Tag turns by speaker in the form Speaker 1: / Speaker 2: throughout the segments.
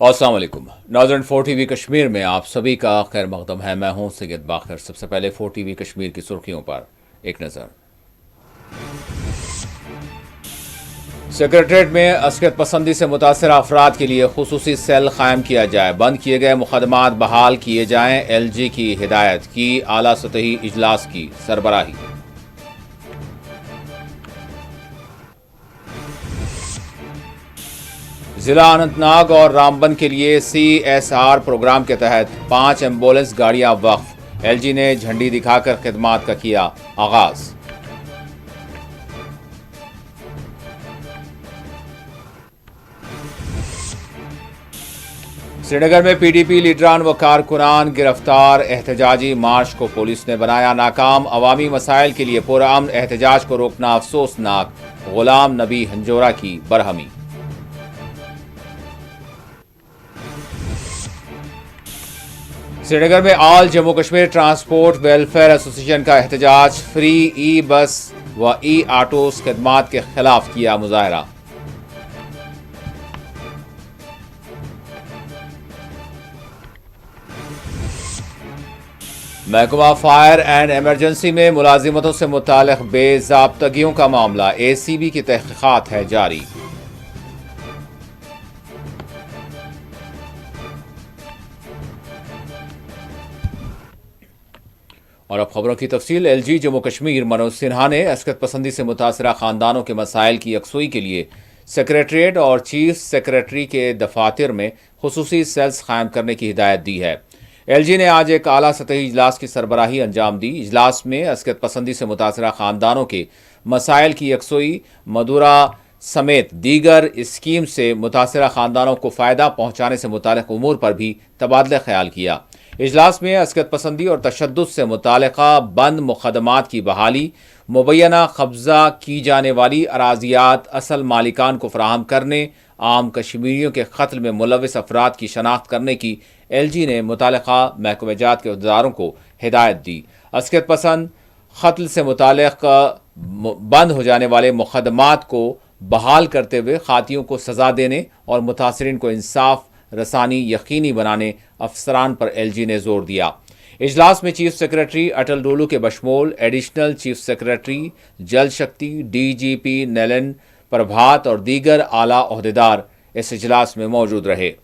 Speaker 1: अस्सलाम वालेकुम नाज़रीन। 4 TV कश्मीर में आप सभी का खैर मकदम है। मैं हूं सैयद बाखर। सबसे पहले 4 TV कश्मीर की सुर्खियों पर एक नज़र। सेक्रेटरीट में अस्करत पसंदी से मुतासर अफराद के लिए खुसूसी सेल कायम किया जाए। बंद किए गए मुकदमात बहाल किए जाएं। LG की हिदायत की। आला सतही इजलास की सरबराही। जिला अनंतनाग और रामबन के लिए CSR प्रोग्राम के तहत 5 एम्बुलेंस गाड़ियां वक्फ। LG ने झंडी दिखाकर खिदमात का किया आगाज। श्रीनगर में PDP लीडरान व कारकुनान गिरफ्तार। एहतजाजी मार्च को पुलिस ने बनाया नाकाम। अवामी मसाइल के लिए पुरअमन एहतजाज को रोकना अफसोसनाक। गुलाम नबी हंजोरा की बरहमी। श्रीनगर में all Jammu Kashmir transport welfare association का एहतजाज। फ्री बस व ऑटोस खिदमात के खिलाफ किया मुजाहरा। महकमा फायर एंड इमरजेंसी में मुलाजिमतों से मुताल्लिक बेज़ाब्तगियों का मामला। ACB की तहकीकात है जारी। और अब खबरों की तफसील। LG जम्मू कश्मीर मनोज सिन्हा ने अस्करत पसंदी से मुतासरा खानदानों के मसाइल की यकसुई के लिए सेक्रेटरीट और चीफ सेक्रेटरी के दफातर में खुसूसी सेल्स कायम करने की हिदायत दी है। LG ने आज एक आला सतही इजलास की सरबराही अंजाम दी। इजलास में अस्करत पसंदी से मुतासरा खानदानों के मसाइल की यकसुई, मदुरा समेत दीगर स्कीम से मुतासरा खानदानों को फ़ायदा पहुँचाने से मुताल्लिक़ उमूर पर भी तबादला ख्याल किया। इजलास में अस्करत पसंदी और तशद्दुद से मुताल्लिक़ा बंद मुक़दमात की बहाली, मुबैना कब्ज़ा की जाने वाली अराज़ियात असल मालिकान को फराहम करने, आम कश्मीरियों के कत्ल में मुलविस अफराद की शनाख्त करने की LG ने मुताल्लिक़ा महकमेजात के अहदेदारों को हिदायत दी। अस्करत पसंद कत्ल से मुताल्लिक़ बंद हो जाने वाले मुक़दमात को बहाल करते हुए खातियों को सज़ा देने और मुतासरीन को इंसाफ रसानी यकीनी बनाने अफसरान पर LG ने जोर दिया। इजलास में चीफ सेक्रेटरी अटल डोलू के बशमूल एडिशनल चीफ सेक्रेटरी जल शक्ति, DGP नेलन प्रभात और दीगर आला ओहदेदार इस इजलास में मौजूद रहे।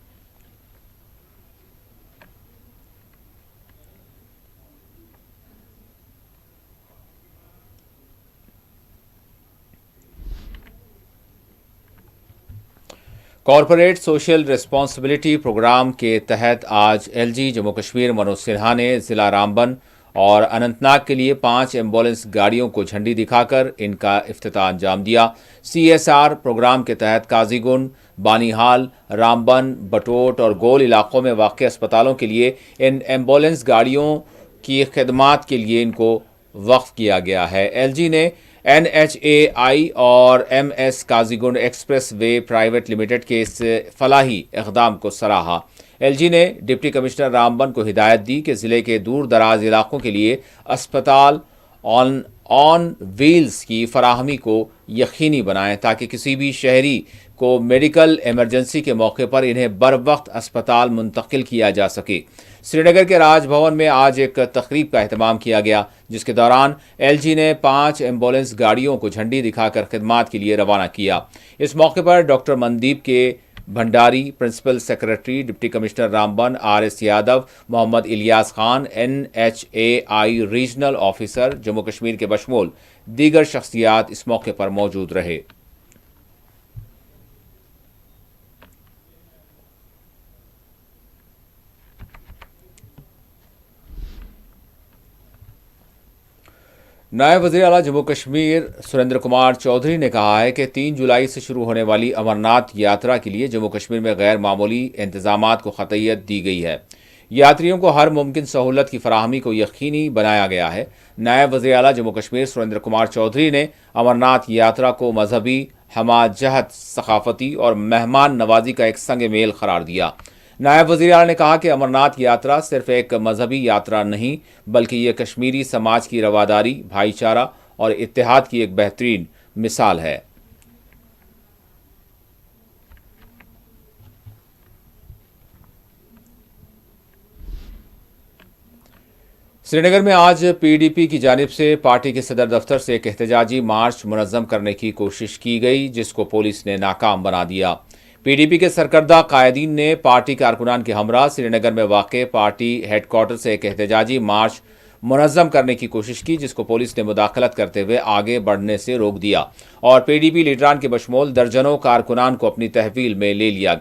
Speaker 1: कॉरपोरेट सोशल रिस्पॉन्सिबिलिटी प्रोग्राम के तहत आज LG जम्मू कश्मीर मनोज सिन्हा ने ज़िला रामबन और अनंतनाग के लिए 5 एम्बुलेंस गाड़ियों को झंडी दिखाकर इनका इफ्तिताह अंजाम दिया। CSR प्रोग्राम के तहत काजीगुंड, बानीहाल, रामबन, बटोट और गोल इलाकों में वाक़ अस्पतालों के लिए इन एम्बुलेंस गाड़ियों की खिदमात के लिए इनको वक्फ किया गया है। LG ने NHAI और MS Qazigund express way private limited के इस फलाही इक़दाम को सराहा। LG ने डिप्टी कमिश्नर रामबन को हिदायत दी कि ज़िले के दूर दराज इलाकों के लिए अस्पताल ऑन व्हील्स की फराहमी को यकीनी बनाएं ताकि किसी भी शहरी को मेडिकल इमरजेंसी के मौके पर इन्हें बर वक्त अस्पताल मुंतकिल किया जा सके। श्रीनगर के राजभवन में आज एक तकरीब का एहतमाम किया गया जिसके दौरान LG ने 5 एम्बुलेंस गाड़ियों को झंडी दिखाकर खिदमात के लिए रवाना किया। इस मौके पर डॉक्टर मनदीप के Bhandari, principal secretary deputy commissioner Ramban RS Yadav, Mohammad Ilyas Khan, NHAI regional officer Jammu Kashmir के बशमूल दीगर शख्सियात इस मौके पर मौजूद रहे। नायब वज़ीर आला जम्मू कश्मीर सुरेंद्र कुमार चौधरी ने कहा है कि 3 जुलाई से शुरू होने वाली अमरनाथ यात्रा के लिए जम्मू कश्मीर में गैर मामूली इंतजामात को ख़तइयत दी गई है। यात्रियों को हर मुमकिन सहूलत की फराहमी को यकीनी बनाया गया है। नायब वज़ीर आला जम्मू कश्मीर सुरेंद्र कुमार चौधरी ने अमरनाथ यात्रा को मजहबी हमाजहत, सकाफती और मेहमान नवाजी का एक संग मेल करार दिया। नायब वज़ीर आला ने कहा कि अमरनाथ यात्रा सिर्फ एक मजहबी यात्रा नहीं बल्कि ये कश्मीरी समाज की रवादारी, भाईचारा और इत्तेहाद की एक बेहतरीन मिसाल है। श्रीनगर में आज पीडीपी की जानिब से पार्टी के सदर दफ्तर से एक एहतजाजी मार्च मुनज़्ज़म करने की कोशिश की गई, जिसको पुलिस ने नाकाम बना दिया। पीडीपी के सरकर्दा कायदीन ने पार्टी कारकुनान के हमरा श्रीनगर में वाक़ पार्टी हेडक्वार्टर से एक एहतजाजी मार्च मुनज़्ज़म करने की कोशिश की, जिसको पुलिस ने मुदाखलत करते हुए आगे बढ़ने से रोक दिया और पीडीपी लीडरान के बशमूल दर्जनों कारकुनान को अपनी तहवील में ले लिया।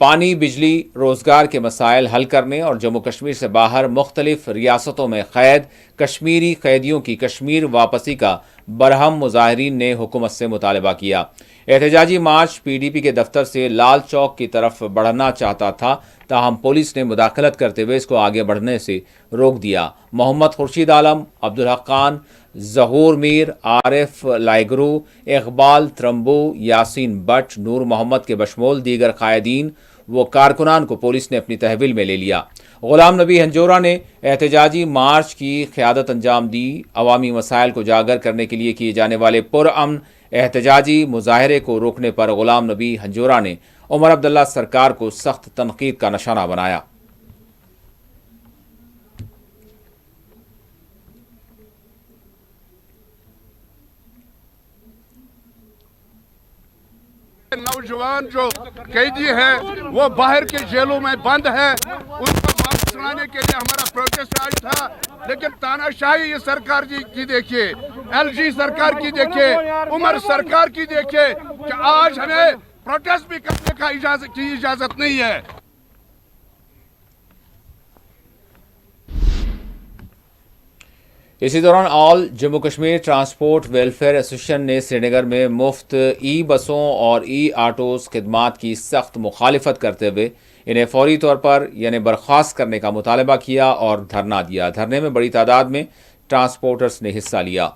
Speaker 1: पानी, बिजली, रोज़गार के मसाइल हल करने और जम्मू कश्मीर से बाहर मुख्तलिफ रियासतों में क़ैद कश्मीरी कैदियों की कश्मीर वापसी का बरहम मुजाहिरीन ने हुकूमत से मुतालबा किया। एहतजाजी मार्च पीडीपी के दफ्तर से लाल चौक की तरफ बढ़ना चाहता था, ताहम पुलिस ने मुदाखलत करते हुए इसको आगे बढ़ने से रोक दिया। मोहम्मद खुर्शीद आलम, अब्दुल हक खान, ज़हूर मीर, आरिफ लाइगरू, इकबाल त्रम्बू, यासीन बट, नूर मोहम्मद के बशमूल दीगर कायदीन वो कारकुनान को पुलिस ने अपनी तहवील में ले लिया। गुलाम नबी हंजोरा ने एहतजाजी मार्च की क़यादत अंजाम दी। अवामी मसाइल को उजागर करने के लिए किए जाने वाले पुरअमन एहतजाजी मुजाहरे को रोकने पर गुलाम नबी हंजोरा ने उमर अब्दुल्ला सरकार को सख्त तनकीद का निशाना बनाया।
Speaker 2: नौजवान जो कैदी हैं वो बाहर के जेलों में बंद है, उनको वापस लाने के लिए हमारा प्रोटेस्ट आज था। लेकिन तानाशाही ये सरकार जी की देखिए, एलजी सरकार की देखिए, उमर सरकार की देखिए कि आज हमें प्रोटेस्ट भी करने का इजाजत नहीं है।
Speaker 1: इसी दौरान all Jammu Kashmir transport welfare association ने श्रीनगर में मुफ्त ई बसों और ई आटोज़ खिदमात की सख्त मुखालिफत करते हुए इन्हें फौरी तौर पर यानी बर्खास्त करने का मुतालबा किया और धरना दिया। धरने में बड़ी तादाद में ट्रांसपोर्टर्स ने हिस्सा लिया।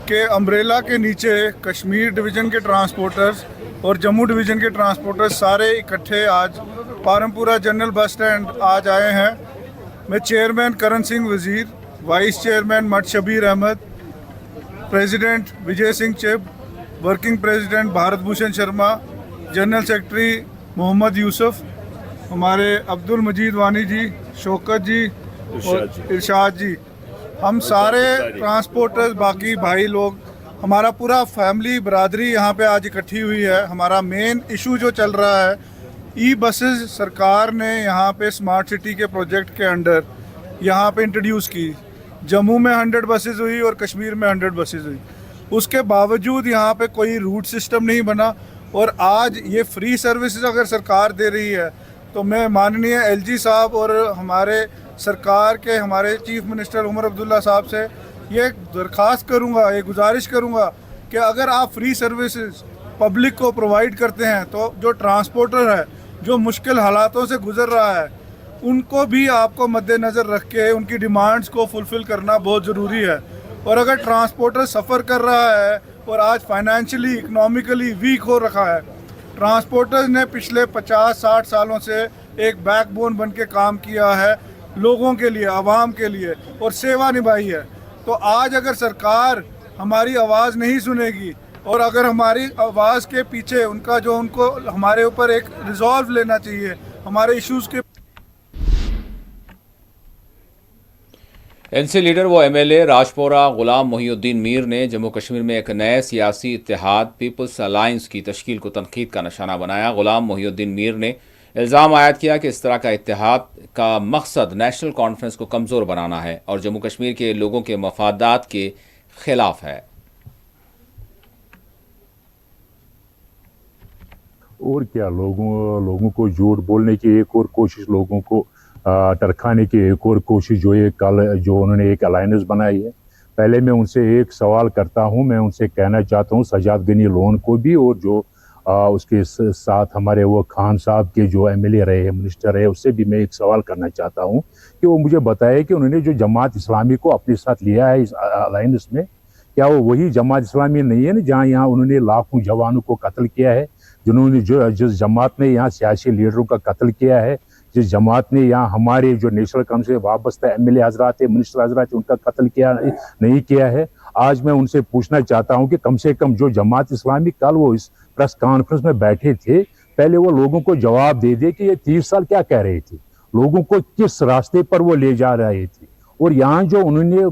Speaker 3: के अम्ब्रेला के नीचे कश्मीर डिवीज़न के ट्रांसपोर्टर्स और जम्मू डिवीज़न के ट्रांसपोर्टर्स सारे इकट्ठे आज पारमपुरा जनरल बस स्टैंड आज आए हैं। मैं चेयरमैन करण सिंह वज़ीर, वाइस चेयरमैन मट Shabir Ahmad, president Vijay Singh Chib, working president Bharat Bhushan Sharma, general secretary Mohammad Yusuf, हमारे अब्दुल मजीद वानी जी, शौकत जी और इरशाद जी, हम सारे ट्रांसपोर्टर्स, बाकी भाई लोग, हमारा पूरा फैमिली बरादरी यहाँ पे आज इकट्ठी हुई है। हमारा मेन इशू जो चल रहा है, ई बसेस सरकार ने यहाँ पे स्मार्ट सिटी के प्रोजेक्ट के अंडर यहाँ पे इंट्रोड्यूस की। जम्मू में 100 बसेस हुई और कश्मीर में 100 बसेस हुई। उसके बावजूद यहाँ पे कोई रूट सिस्टम नहीं बना और आज ये फ्री सर्विसेज अगर सरकार दे रही है तो मैं माननीय एलजी साहब और हमारे सरकार के हमारे चीफ मिनिस्टर उमर अब्दुल्ला साहब से ये दरख्वास्त करूँगा, ये गुजारिश करूँगा कि अगर आप फ्री सर्विसेज पब्लिक को प्रोवाइड करते हैं तो जो ट्रांसपोर्टर है जो मुश्किल हालातों से गुजर रहा है उनको भी आपको मद्देनज़र रख के उनकी डिमांड्स को फुलफ़िल करना बहुत ज़रूरी है। और अगर ट्रांसपोर्टर सफ़र कर रहा है और आज फाइनेंशियली इकनॉमिकली वीक हो रखा है, ट्रांसपोर्टर्स ने पिछले 50-60 सालों से एक बैकबोन बन के काम किया है लोगों के लिए, आवाम के लिए और सेवा निभाई है। तो आज अगर सरकार हमारी आवाज़ नहीं सुनेगी और अगर हमारी आवाज़ के पीछे उनको हमारे ऊपर एक रिजॉल्व लेना चाहिए हमारे इश्यूज़ के।
Speaker 1: एनसी लीडर व एमएलए राजपोरा गुलाम मोहिउद्दीन मीर ने जम्मू कश्मीर में एक नए सियासी इत्तेहाद पीपल्स अलायंस की तश्कील को तनकीद का निशाना बनाया। गुलाम मोहिउद्दीन मीर ने इल्ज़ाम आयद किया कि इस तरह का इत्तेहाद का मकसद नेशनल कॉन्फ्रेंस को कमज़ोर बनाना है और जम्मू कश्मीर के लोगों के मफादात के खिलाफ है।
Speaker 4: और क्या, लोगों को झूठ बोलने की एक और कोशिश, लोगों को टरखाने की एक और कोशिश जो उन्होंने एक अलायंस बनाई है। पहले मैं उनसे एक सवाल करता हूं, मैं उनसे कहना चाहता हूं सजाद गनी लोन को भी और जो उसके साथ हमारे वो खान साहब के जो एमएलए रहे हैं, मिनिस्टर रहे, उससे भी मैं एक सवाल करना चाहता हूं कि वो मुझे बताए कि उन्होंने जो जमात इस्लामी को अपने साथ लिया है इस अलायंस में, क्या वो वही जमात इस्लामी नहीं है ना जहाँ यहाँ उन्होंने लाखों जवानों को कत्ल किया है, जिस जमात ने यहाँ सियासी लीडरों का कत्ल किया है, जिस जमात ने यहाँ हमारे जो नेशनल काउंसिल से वाबस्ता एमएलए हजरात है, मिनिस्टर हजरात है, उनका कत्ल किया नहीं किया है। आज मैं उनसे पूछना चाहता हूँ कि कम से कम जो जमात इस्लामी कल वो इस प्रेस कॉन्फ्रेंस में बैठे थे, पहले वो लोगों को जवाब दे कि ये 30 साल क्या कह रहे थे। लोगों को किस रास्ते पर वो ले जा रहे थे। और यहाँ जो उन्होंने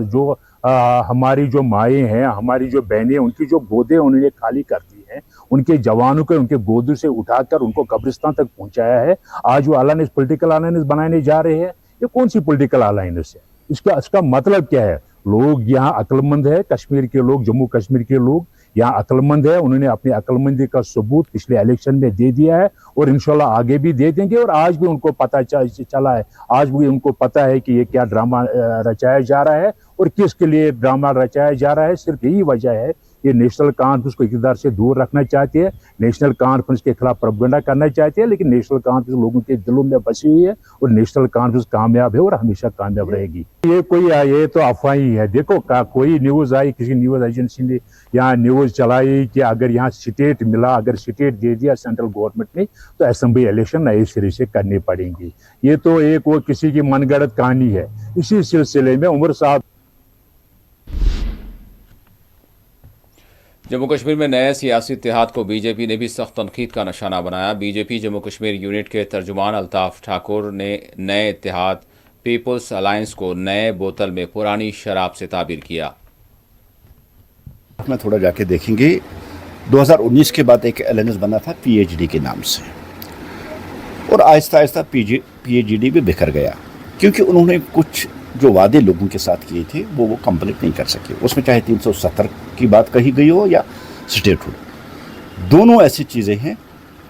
Speaker 4: जो हमारी जो माएँ हैं, हमारी जो बहनें, उनकी जो गोदें उन्होंने खाली कर दी हैं, उनके जवानों को उनके गोदों से उठाकर उनको कब्रिस्तान तक पहुंचाया है। आज वो अलायंस, पॉलिटिकल अलायंस बनाने जा रहे हैं। ये कौन सी पॉलिटिकल अलायंस है? इसका मतलब क्या है? लोग यहाँ अक्लमंद है, कश्मीर के लोग, जम्मू कश्मीर के लोग यहाँ अक्लमंद है। उन्होंने अपनी अक्लमंदी का सबूत पिछले इलेक्शन में दे दिया है और इंशाल्लाह आगे भी दे देंगे। और आज भी उनको पता चला है, आज भी उनको पता है कि ये क्या ड्रामा रचाया जा रहा है और किसके लिए ड्रामा रचाया जा रहा है। सिर्फ यही वजह है, ये नेशनल कॉन्फ्रेंस को इक़्तिदार से दूर रखना चाहते हैं, नेशनल कॉन्फ्रेंस के खिलाफ प्रोपेगेंडा करना चाहते हैं। लेकिन नेशनल कॉन्फ्रेंस लोगों के दिलों में बसी हुई है और नेशनल कॉन्फ्रेंस कामयाब है और हमेशा कामयाब रहेगी। ये तो अफवाह ही है। देखो, कोई न्यूज़ आई, किसी न्यूज़ एजेंसी ने यहाँ न्यूज़ चलाई कि अगर यहाँ स्टेट मिला, अगर स्टेट दे दिया सेंट्रल गवर्नमेंट ने, तो असेंबली इलेक्शन नए सिरे से करने पड़ेंगे। ये तो एक वो किसी की मनगढ़ंत कहानी है। इसी सिलसिले में उमर साहब
Speaker 1: जम्मू कश्मीर में नए सियासी इत्तेहाद को बीजेपी ने भी सख्त तनकीद का निशाना बनाया। बीजेपी जम्मू कश्मीर यूनिट के तर्जुमान अल्ताफ ठाकुर ने नए इत्तेहाद पीपल्स अलायंस को नए बोतल में पुरानी शराब से ताबीर किया।
Speaker 5: में थोड़ा जाके देखेंगे, 2019 के बाद एक अलायंस बना था पीएचडी के नाम से, और आहिस्ता आहिस्ता पीएचडी भी बिखर गया, क्योंकि उन्होंने कुछ जो वादे लोगों के साथ किए थे वो कंप्लीट नहीं कर सके। उसमें चाहे 370 की बात कही गई हो या स्टेटहुड, दोनों ऐसी चीज़ें हैं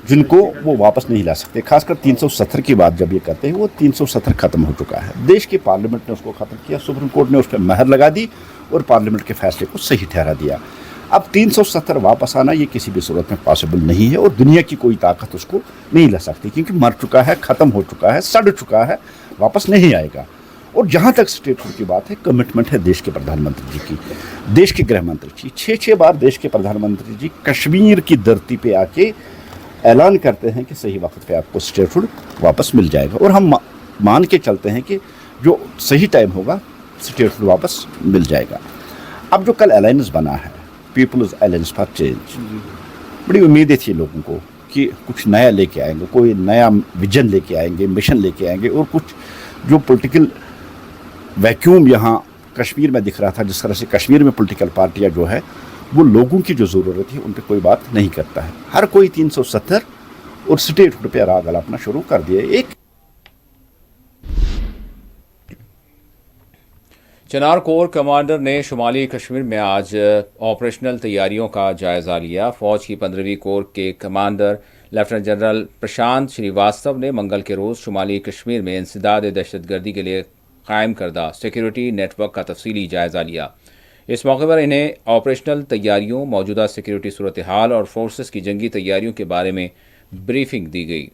Speaker 5: जिनको वो वापस नहीं ला सकते। खासकर 370 की बात जब ये करते हैं, वो 370 ख़त्म हो चुका है। देश के पार्लियामेंट ने उसको ख़त्म किया, सुप्रीम कोर्ट ने उस पर महर लगा दी और पार्लियामेंट के फैसले को सही ठहरा दिया। अब 370 वापस आना ये किसी भी सूरत में पॉसिबल नहीं है और दुनिया की कोई ताकत उसको नहीं ला सकती, क्योंकि मर चुका है, ख़त्म हो चुका है, सड़ चुका है, वापस नहीं आएगा। और जहाँ तक स्टेटहुड की बात है, कमिटमेंट है देश के प्रधानमंत्री जी की, देश के गृह मंत्री जी 6 बार देश के प्रधानमंत्री जी कश्मीर की धरती पे आके ऐलान करते हैं कि सही वक्त पे आपको स्टेटहुड वापस मिल जाएगा, और हम मान के चलते हैं कि जो सही टाइम होगा स्टेटहुड वापस मिल जाएगा। अब जो कल अलायंस बना है, पीपल्स अलायंस फॉर चेंज, बड़ी उम्मीदें थी लोगों को कि कुछ नया लेके आएंगे, कोई नया विजन लेके आएंगे, मिशन लेके आएंगे, और कुछ जो पॉलिटिकल वैक्यूम यहाँ कश्मीर में दिख रहा था, जिस तरह से कश्मीर में पॉलिटिकल पार्टियाँ जो है वो लोगों की जो ज़रूरत है उन पर कोई बात नहीं करता है। हर कोई 370 और स्टेटहुड पे राग अलापना शुरू कर दिए। एक
Speaker 1: चिनार कोर कमांडर ने शुमाली कश्मीर में आज ऑपरेशनल तैयारियों का जायजा लिया। फौज की 15वीं कोर के कमांडर लेफ्टिनेंट जनरल प्रशांत श्रीवास्तव ने मंगल के रोज़ शुमाली कश्मीर में इंसदाद दहशतगर्दी के लिए कायम करदा सिक्योरिटी नेटवर्क का तफसीली जायजा लिया। इस मौके पर इन्हें ऑपरेशनल तैयारियों, मौजूदा सिक्योरिटी सूरत हाल और फोर्सेस की जंगी तैयारियों के बारे में ब्रीफिंग दी गई।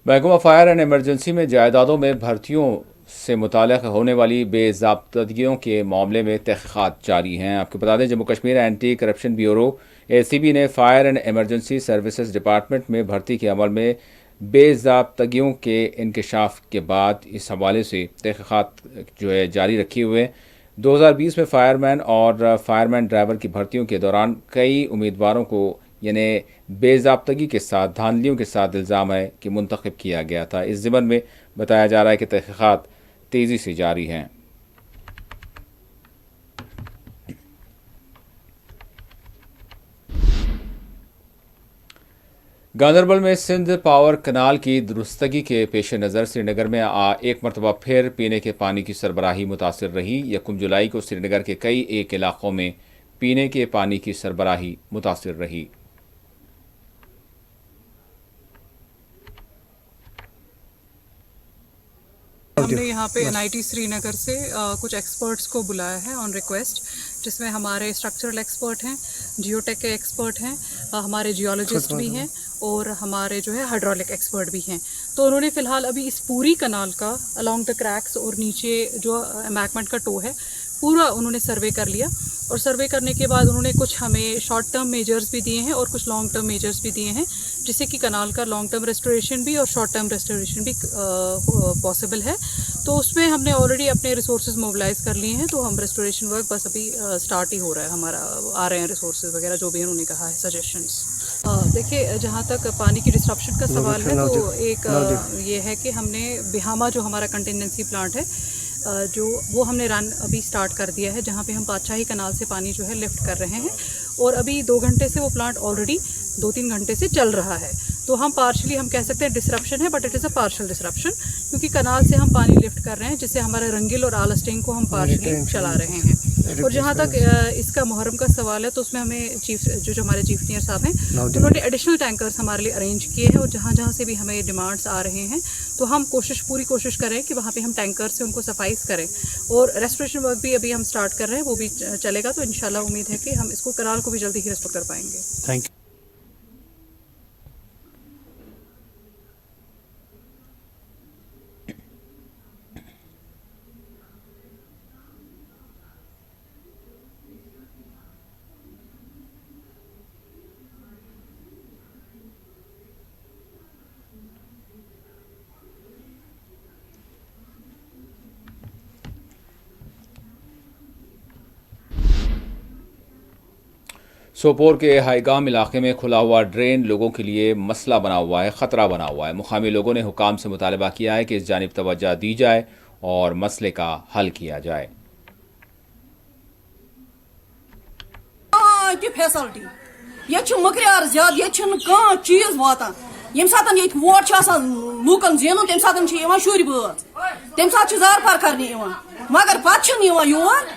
Speaker 1: महकमा फायर एंड एमरजेंसी में जायदादों में भर्तियों से मुताल्लिक़ होने वाली बेज़ाब्तगियों के मामले में तहक़ीक़ात जारी हैं। आपको बता दें, Jammu Kashmir anti corruption bureau ACB ने fire and emergency services department में भर्ती के अमल में बेज़ाब्तगियों के इंकशाफ के बाद इस हवाले से तहक़ीक़ात जो है जारी रखे हुए। 2020 में फायरमैन और फायरमैन ड्राइवर की भर्तियों के दौरान कई उम्मीदवारों को यानी बेज़ाब्तगी के साथ, धांधलियों के साथ इल्ज़ाम है कि मुंतखब किया गया था। इस ज़िमन में बताया जा रहा है कि तहक़ीक़ात तेज़ी से जारी हैं। गांदरबल में सिंध पावर कनाल की दुरुस्तगी के पेश नज़र श्रीनगर में एक मरतबा फिर पीने के पानी की सरबराही मुतासिर रही। 1 जुलाई को श्रीनगर के कई इलाकों में पीने के पानी की सरबराही मुतासिर रही।
Speaker 6: हमने यहाँ पे NIT श्रीनगर से कुछ एक्सपर्ट्स को बुलाया है ऑन रिक्वेस्ट, जिसमें हमारे स्ट्रक्चरल एक्सपर्ट हैं, जियोटेक के एक्सपर्ट हैं, हमारे जियोलॉजिस्ट भी हैं और हमारे जो है हाइड्रोलिक एक्सपर्ट भी हैं। तो उन्होंने फ़िलहाल अभी इस पूरी कनाल का अलोंग द क्रैक्स और नीचे जो एम्बैंकमेंट का टो है पूरा उन्होंने सर्वे कर लिया, और सर्वे करने के बाद उन्होंने कुछ हमें शॉर्ट टर्म मेजर्स भी दिए हैं और कुछ लॉन्ग टर्म मेजर्स भी दिए हैं, जिससे कि कनाल का लॉन्ग टर्म रेस्टोरेशन भी और शॉर्ट टर्म रेस्टोरेशन भी पॉसिबल है। تو اس میں ہم نے آلریڈی اپنے ریسورسز موبلائز کر لیے ہیں. تو ہم ریسٹوریشن ورک بس ابھی اسٹارٹ ہی ہو رہا ہے ہمارا, آ رہے ہیں ریسورسز وغیرہ جو بھی انہوں نے کہا ہے سجیشنس. دیکھیے جہاں تک پانی کی ڈسٹرپشن کا سوال ہے تو ایک یہ ہے کہ ہم نے بہاما جو ہمارا کنٹینجنسی پلانٹ ہے جو وہ ہم نے رن ابھی اسٹارٹ کر دیا ہے, جہاں پہ ہم بادشاہی کنال سے پانی جو ہے لفٹ کر رہے ہیں, اور ابھی 2 گھنٹے سے وہ پلانٹ آلریڈی 2-3 گھنٹے سے چل رہا ہے. تو ہم پارشلی ہم کہہ سکتے ہیں ڈسرپشن ہے, but it is a partial disruption, کیونکہ کنال سے ہم پانی لفٹ کر رہے ہیں, جس سے ہمارے رنگل اور آلسٹنگ کو ہم پارشلی چلا رہے ہیں. اور جہاں تک اس کا محرم کا سوال ہے تو اس میں ہمیں چیف جو ہمارے چیف انجینئر صاحب ہیں انہوں نے ایڈیشنل ٹینکرز ہمارے لیے ارینج کیے ہیں, اور جہاں جہاں سے بھی ہمیں ڈیمانڈس آ رہے ہیں تو ہم پوری کوشش کریں کہ وہاں پہ ہم ٹینکر سے ان کو سفائز کریں. اور ریسٹوریشن ورک بھی ابھی ہم اسٹارٹ کر رہے ہیں, وہ بھی چلے گا. تو انشاءاللہ امید ہے کہ ہم اس کو کنال کو بھی جلدی ہی ریسٹور کر پائیں گے.
Speaker 7: Thank you.
Speaker 1: سوپور کے ہائی گام علاقے میں کھلا ہوا ڈرین لوگوں کے لیے مسئلہ بنا ہوا ہے, خطرہ بنا ہوا ہے. مقامی لوگوں نے حکام سے مطالبہ کیا ہے کہ اس جانب توجہ دی جائے اور مسئلے کا حل کیا جائے.
Speaker 8: فیسلٹی یہ مکریار زیادہ, یہ چیز واتان. یم ساتن یہ ووٹ لوکن زینن تمہ ساتن شر بٲژ, تمہ سات زار پار کرنے مگر پتہ یور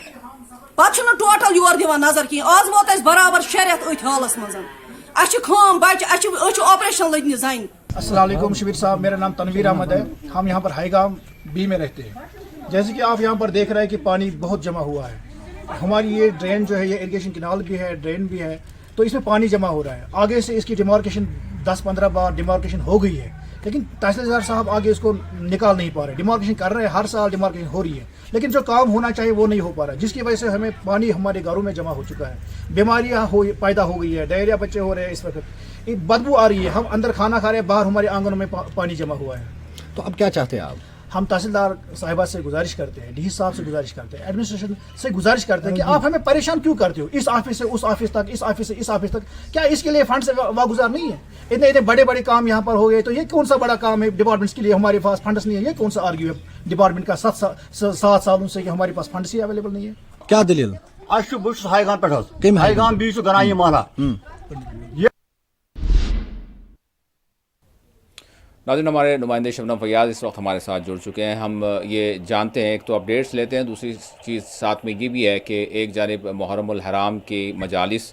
Speaker 8: پتہ ٹوٹل یور دِوان نظر کہیں. آز ووت اس برابر 6 رٮ۪تھ اتھ حالس مز. اچھے خام بچہ آپریشن لگنے زن.
Speaker 9: السلام علیکم شبیر صاحب, میرا نام تنویر احمد ہے. ہم یہاں پر ہائی گام بی میں رہتے ہیں. جیسے کہ آپ یہاں پر دیکھ رہے ہیں کہ پانی بہت جمع ہوا ہے. ہماری یہ ڈرین جو ہے یہ اریگیشن کینال بھی ہے, ڈرین بھی ہے, تو اس میں پانی جمع ہو رہا ہے. آگے سے اس کی ڈیمارکیشن 10-15 بار ڈیمارکیشن ہو گئی ہے, لیکن تحصیلدار صاحب آگے اس کو نکال نہیں پا رہے. ڈیمارکیشن کر رہے ہیں, ہر سال ڈیمارکیشن ہو رہی ہے, لیکن جو کام ہونا چاہیے وہ نہیں ہو پا رہا, جس کی وجہ سے ہمیں پانی ہمارے گھروں میں جمع ہو چکا ہے. بیماریاں پیدا ہو گئی ہے, ڈائریا بچے ہو رہے ہیں. اس وقت بدبو آ رہی ہے. ہم اندر کھانا کھا رہے ہیں, باہر ہمارے آنگنوں میں پانی جمع ہوا ہے.
Speaker 7: تو اب کیا چاہتے ہیں آپ؟
Speaker 9: ہم تحصیلدار صاحبہ سے گزارش کرتے ہیں, ڈی صاحب سے گزارش کرتے ہیں, ایڈمنسٹریشن سے گزارش کرتے ہیں کہ آپ ہمیں پریشان کیوں کرتے ہو, اس آفس سے اس آفس تک, اس آفس سے اس آفس تک. کیا اس کے لیے فنڈ سے واگزار نہیں ہے؟ اتنے بڑے کام یہاں پر ہو گئے, تو یہ کون سا بڑا کام ہے ڈپارٹمنٹس کے لیے؟ ہمارے پاس فنڈس نہیں ہے. یہ کون سا آرگیو ہے ڈپارٹمنٹ کا 7 سالوں سے کہ ہمارے پاس فنڈس ہی اویلیبل نہیں ہے؟
Speaker 7: کیا دلیل؟
Speaker 10: بہت ہائی گام پہ ہائی گام بی گنائی محلہ.
Speaker 1: ناظرین, ہمارے نمائندے شبنم فیاض اس وقت ہمارے ساتھ جڑ چکے ہیں. ہم یہ جانتے ہیں, ایک تو اپڈیٹس لیتے ہیں, دوسری چیز ساتھ میں یہ بھی ہے کہ ایک جانب محرم الحرام کی مجالس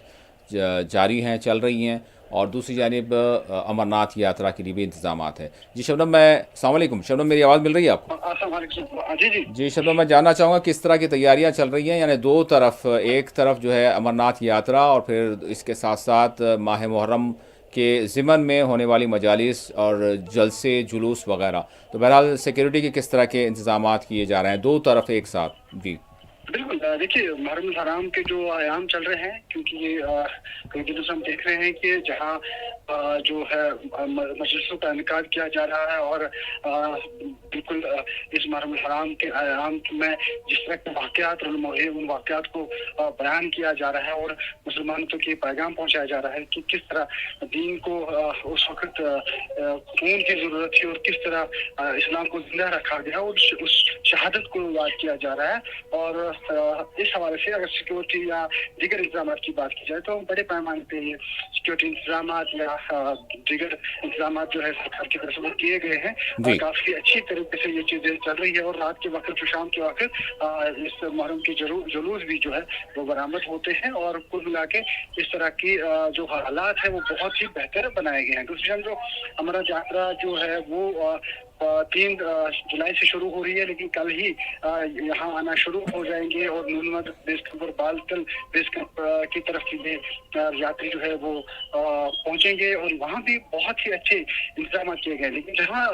Speaker 1: جاری ہیں, چل رہی ہیں, اور دوسری جانب امرناتھ یاترا کے لیے بھی انتظامات ہیں. جی شبنم, السلام علیکم. شبنم, میری آواز مل رہی ہے آپ کو؟
Speaker 2: السلام علیکم.
Speaker 1: جی شبنم, میں جاننا چاہوں گا کس طرح کی تیاریاں چل رہی ہیں, یعنی 2 طرف, ایک طرف جو ہے امرناتھ یاترا اور پھر اس کے ساتھ ساتھ ماہ محرم کے ضمن میں ہونے والی مجالس اور جلسے جلوس وغیرہ. تو بہرحال سیکیورٹی کے کس طرح کے انتظامات کیے جا رہے ہیں 2 طرف ایک ساتھ؟ جی
Speaker 11: بالکل. دیکھیے, محرم الحرام کے جو ایام چل رہے ہیں, کیونکہ یہ کئی دنوں سے ہم دیکھ رہے ہیں کہ جہاں جو ہے مجلسوں کا انعقاد کیا جا رہا ہے, اور بالکل اس محرم الحرام کے ایام میں جس طرح کے واقعات ان واقعات کو بیان کیا جا رہا ہے, اور مسلمانوں تک یہ پیغام پہنچایا جا رہا ہے کہ کس طرح دین کو اس وقت خون کی ضرورت تھی, اور کس طرح اسلام کو زندہ رکھا گیا, اور اس شہادت کو یاد کیا جا رہا ہے. اور اس حوالے سے اگر سیکورٹی یا دیگر انتظامات کی بات کی جائے تو بڑے پیمانے پہ یہ سیکورٹی انتظامات یا دیگر انتظامات جو ہے سرکار کی طرف سے وہ کیے گئے ہیں, اور کافی اچھی طریقے سے یہ چیزیں چل رہی ہے. اور رات کے وقت جو شام کے وقت اس محرم کے جلوس بھی جو ہے وہ برآمد ہوتے ہیں, اور کل ملا کے اس طرح کی جو حالات ہیں وہ بہت ہی بہتر بنائے گئے ہیں. دوسری جانب جو امرناتھ یاترا جو ہے وہ 3 جولائی سے شروع ہو رہی ہے, لیکن کل ہی یہاں آنا شروع ہو جائیں گے, اور نونمد بیس کیمپ اور بالتل بیس کیمپ کی طرف سے یاتری جو ہے وہ پہنچیں گے, اور وہاں بھی بہت ہی اچھے انتظامات کیے گئے. لیکن جہاں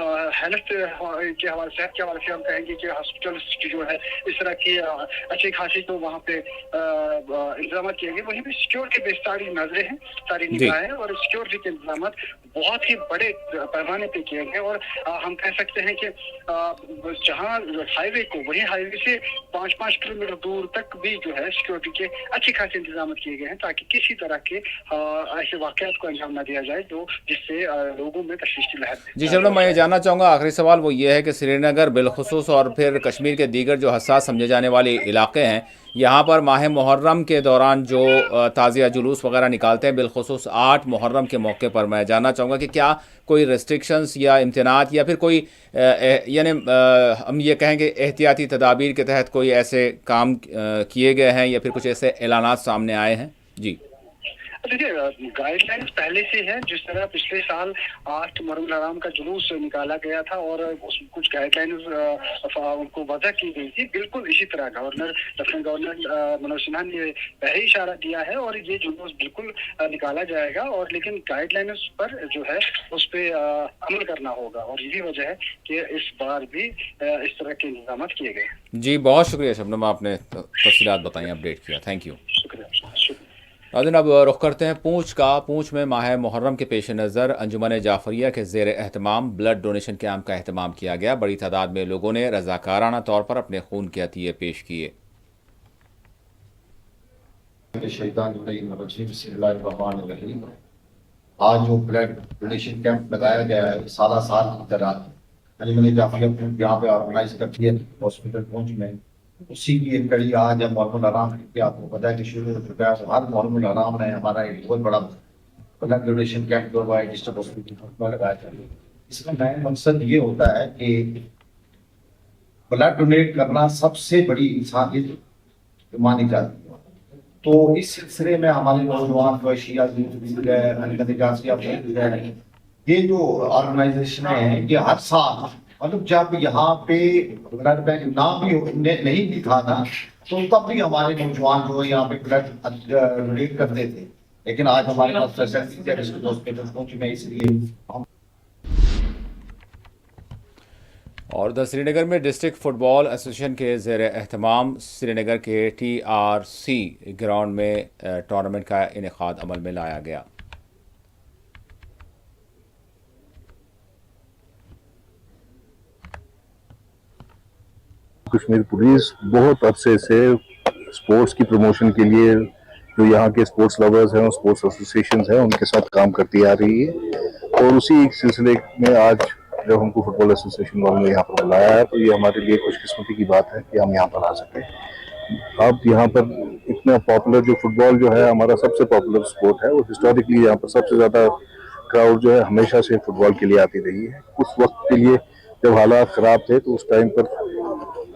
Speaker 11: ہیلتھ کے حوالے صحت کے حوالے سے ہم کہیں گے کہ ہاسپٹلس کی جو ہے اس طرح کی اچھی خاصی تو وہاں پہ انتظامات کیے گئے, وہیں پہ سیکورٹی پہ ساری نظریں ہیں, ساری نگاہیں ہیں, اور سیکورٹی کے انتظامات بہت ہی بڑے پیمانے پہ کیے گئے. اور ہم کہیں कह सकते हैं कि जहां हाईवे को, वही हाईवे से 5-5 किलोमीटर दूर तक भी जो है सिक्योरिटी के अच्छे खासे इंतजाम किए गए हैं, ताकि किसी तरह के ऐसे वाकयात को अंजाम न दिया जाए जो जिससे लोगों में तशवीश की लहर।
Speaker 1: जी शबनम, मैं ये जानना चाहूँगा, आखिरी सवाल वो ये है कि श्रीनगर बिलखुसूस और फिर कश्मीर के दीगर जो हसास समझे जाने वाले इलाके हैं, यहाँ पर माह मुहर्रम के दौरान जो ताज़िया जुलूस वगैरह निकालते हैं, बिलखुसूस 8 मुहर्रम के मौके पर, मैं जानना चाहूँगा कि क्या कोई रेस्ट्रिक्शंस या इम्तनात या फिर कोई यानी हम ये कहेंगे एहतियाती तदाबीर के तहत कोई ऐसे काम किए गए हैं या फिर कुछ ऐसे ऐलानात सामने आए हैं? जी
Speaker 11: देखिए, गाइडलाइंस पहले से है। जिस तरह पिछले साल 8 मुहर्रम हराम का जुलूस निकाला गया था और कुछ गाइडलाइंस उनको वजह की गई थी, बिल्कुल इसी तरह लेफ्टिनेंट गवर्नर मनोज सिन्हा ने पहले इशारा दिया है और ये जुलूस बिल्कुल निकाला जाएगा। और लेकिन गाइडलाइंस पर जो है उस पर अमल करना होगा, और यही वजह है कि इस बार भी इस तरह के इंतजाम किए गए।
Speaker 1: जी बहुत शुक्रिया शबनम, आपने तफसीलात बताई, अपडेट किया, थैंक यू।
Speaker 11: शुक्रिया।
Speaker 1: नाज़रीन, अब रुख करते हैं पूंछ का। पूंछ में माह मुहर्रम के पेश नज़र अंजुमन जाफरिया के ज़ेर एहतमाम ब्लड डोनेशन कैंप का अहतमाम किया गया। बड़ी तादाद में लोगों ने रज़ाकाराना तौर पर अपने खून के अतिये पेश किए।
Speaker 10: आज जो ब्लड डोनेशन कैंप लगाया गया है, साल की तरह अंजुमन जाफरिया यहाँ पे ऑर्गेनाइज करती है हॉस्पिटल पूंछ में, उसी की एक कड़ी आज है मुहर्रम हराम की। आपको पता है कि शुरू हो चुका है। हर मुहर्रम हराम में हमारा एक बहुत बड़ा ब्लड डोनेशन कैंप जो हुआ है डिस्ट्रिक्ट हॉस्पिटल में लगाया जाए। इसका मेन मकसद ये होता है कि ब्लड डोनेट करना सबसे बड़ी इंसानियत मानी जाती है। तो इस सिलसिले में हमारे नौजवान ये जो ऑर्गेनाइजेशन है, ये हर साल मतलब जब यहाँ पे ब्लड बैंक ना भी नहीं भी था ना, तो तब भी हमारे नौजवान जो है यहाँ पे ब्लड डोनेट करते थे। लेकिन आज हमारे पास फैसिलिटी है हॉस्पिटल में, इसलिए हम।
Speaker 1: और द श्रीनगर में डिस्ट्रिक्ट फुटबॉल एसोसिएशन के ज़ेर एहतमाम श्रीनगर के TRC ग्राउंड में टूर्नामेंट का इनेकाद अमल में लाया गया।
Speaker 4: कश्मीर पुलिस बहुत अरसे से स्पोर्ट्स की प्रमोशन के लिए जो यहाँ के स्पोर्ट्स लवर्स हैं और स्पोर्ट्स एसोसिएशंस हैं उनके साथ काम करती आ रही है। और उसी एक सिलसिले में आज जब हमको फुटबॉल एसोसिएशन वालों ने यहाँ पर बुलाया है, तो ये हमारे लिए खुशकिस्मती की बात है कि हम यहाँ पर आ सकें। अब यहाँ पर इतना पॉपुलर जो फुटबॉल जो है हमारा सबसे पॉपुलर स्पोर्ट है, और हिस्टोरिकली यहाँ पर सबसे ज़्यादा क्राउड जो है हमेशा से फुटबॉल के लिए आती रही है। उस वक्त के लिए जब हालात ख़राब थे तो उस टाइम पर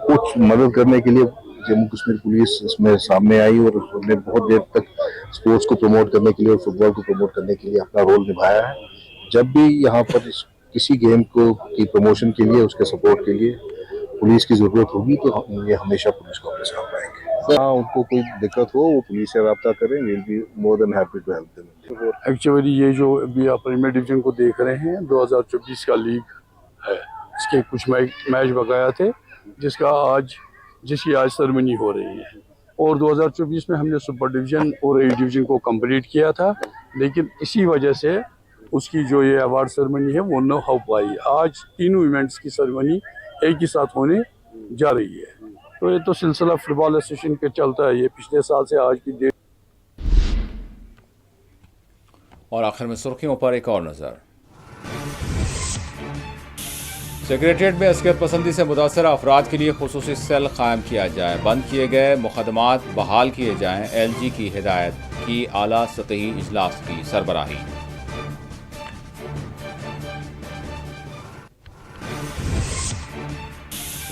Speaker 4: कुछ मदद करने के लिए जम्मू कश्मीर पुलिस इसमें सामने आई और उसने बहुत देर तक स्पोर्ट्स को प्रमोट करने के लिए और फुटबॉल को प्रमोट करने के लिए अपना रोल निभाया है। जब भी यहाँ पर किसी गेम को की प्रमोशन के लिए, उसके सपोर्ट के लिए पुलिस की ज़रूरत होगी तो ये हमेशा पुलिस को अपने साथ आएंगे। हाँ, उनको कोई दिक्कत हो वो पुलिस से रब्ता करें, will be more than happy to help them.
Speaker 12: Actually ये जो अभी आप प्रीमियर डिवीजन को देख रहे हैं, 2024 का लीग है, इसके कुछ मैच बकाया थे जिसकी आज सेरेमनी हो रही है। और 2024 में हमने सुपर डिवीज़न और ए डिवीज़न को कंप्लीट किया था, लेकिन इसी वजह से उसकी जो ये अवार्ड सेरेमनी है वो न हो पाई। आज तीनों इवेंट्स की सेरेमनी एक ही साथ होने जा रही है। तो ये तो सिलसिला फुटबॉल एसोसिएशन के चलता है, ये पिछले साल से आज की डेट।
Speaker 1: और आखिर में सुर्खियों पर एक और नज़र। सेक्रेटरीट में असकियत पसंदी से मुतासर अफराद के लिए खुसूसी सेल कायम किया जाए, बंद किए गए मुकदमात बहाल किए जाएं। LG की हिदायत की आला सतही इजलास की सरबराही।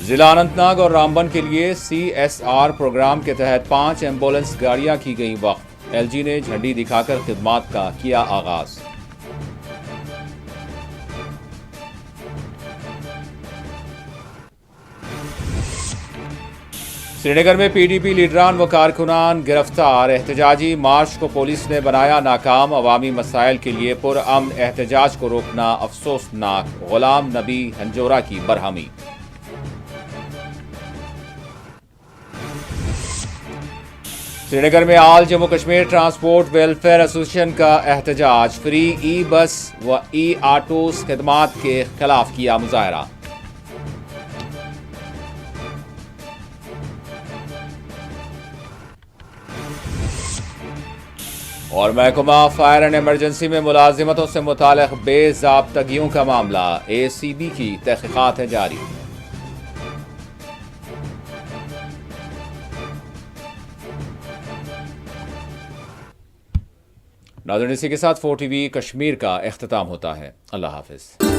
Speaker 1: जिला अनंतनाग और रामबन के लिए CSR प्रोग्राम के तहत 5 एम्बुलेंस गाड़ियां की गई वक्त। LG ने झंडी दिखाकर खिदमात का किया आगाज। श्रीनगर में PDP लीडरान व कारकुनान गिरफ्तार। एहतजाजी मार्च को पुलिस ने बनाया नाकाम। अवामी मसाइल के लिए पुरअमन एहतजाज को रोकना अफसोसनाक। गुलाम नबी हंजोरा की बरहमी। श्रीनगर में all Jammu Kashmir transport welfare association का एहतजाज। फ्री ई बस व ई ऑटोस खिदमात के खिलाफ किया मुजाहरा। اور محکمہ فائر اینڈ ایمرجنسی میں ملازمتوں سے متعلق بے ضابطگیوں کا معاملہ ACB کی تحقیقات ہے جاری۔ ناظرین، اسی کے ساتھ 4 TV کشمیر کا اختتام ہوتا ہے۔ اللہ حافظ۔